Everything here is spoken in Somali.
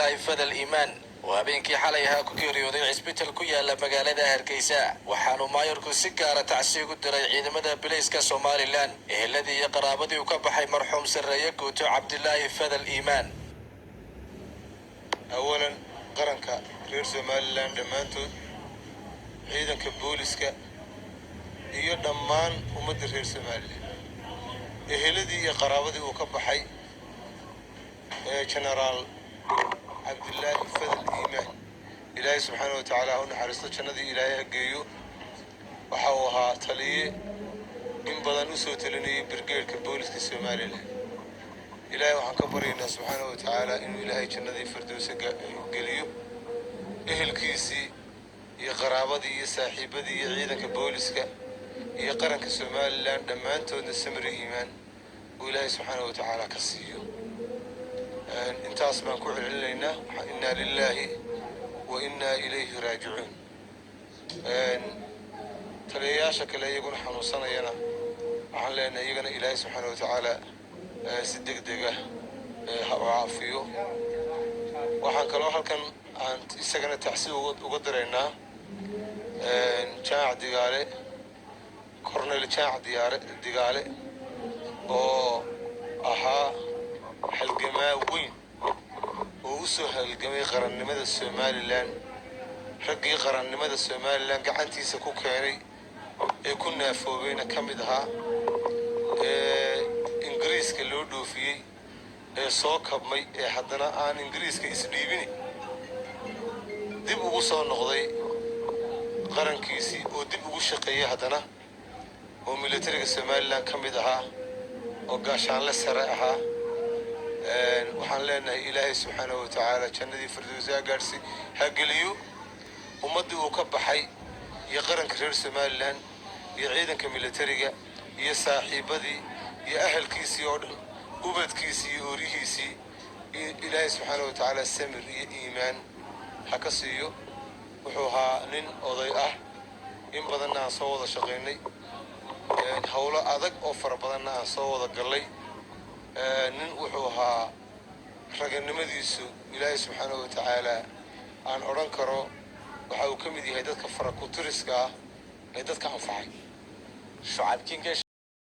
فذا الإيمان وهابينكي حاليها كوكيريودي عسبيتال كويالا مقالة هركيسا وحانو مايوركو سيكارة تعسيقو الدري عيدمدا بليسكا سومالي لان الذي يقرابدي وكبحي مرحوم سريكو تو عبد الله فذا الإيمان. أولا قرنكا رير سومالي لان دمانتو عيدنك بوليسكا iyo dhammaan ummadda reer Soomaaliya eheladii iyo qaraabadii uu ka baxay General Abdullah Fadl Iman Ilaahay subhanahu wa ta'ala uu naxariisto jannadii Ilaahay geeyo waxa uu ahaa taliye in badan u soo talinayay brigade-ka booliska Soomaaliya Ilaahay waxaan ka baryaynaa subhanahu wa ta'ala inuu Ilaahay jannadii firdawsa geliyo ehelkiisii iyo qaraabadii iyo saaxiibadii iyo ciidanka booliska iyo qaranka Soomaaliland dhamaantoodna samri iimaan oo Ilaahay subhanahu wa ta'ala ka siiyo intaas baan ku celinaynaa inna lillahi wa inna ilayhi raaji'uun taliyayaasha kale iyaguna xanuunsanayana waxaan leenahay iyagana Ilaahay subhanahu wa ta'ala si degdeg ah ha u caafiyo waxaan kaloo halkan aan isagana taxsiib uga dareynaa jaac digaale كورنيل جاع ديغالي oo ahaa halgamaa weyn oo u soo halgamay qarannimada Soomaaliland raggii qarannimada Soomaaliland gacantiisa ku keenay ee ku naafoobeyna kamid ahaa Ingiriiska loo dhoofiyay ee soo kabmay ee haddana aan Ingiriiska isdhiibin dib ugu soo noqday qarankiisii oo dib ugu shaqeeyay haddana وميليتريك Soomaaliland kamid aha oo gaashaan la sare aha waxaan leenahay Ilaahay subhanahu wa ta'ala jannadii firdawsa gaarsi ha geliyo ummadii uu ka baxay iyo qaranka reer Soomaaliland iyo ciidanka militariga iyo saaxiibadii iyo ahalkiisii oo dhan ubadkiisii iyo orihiisii Ilaahay subhanahu wa ta'ala samir iyo iimaan ha ka siiyo wuxuu ahaa nin oday ah in badan aan soo wada shaqeynay hawlo adag oo farabadan aan soo wada galay nin wuxuu ahaa raganimadiisu Ilaahay subhanahu wa ta'ala aan oran karo waxa uu kamid yahay dadka farakutiriska ah ee dadka anfacay شعب كينج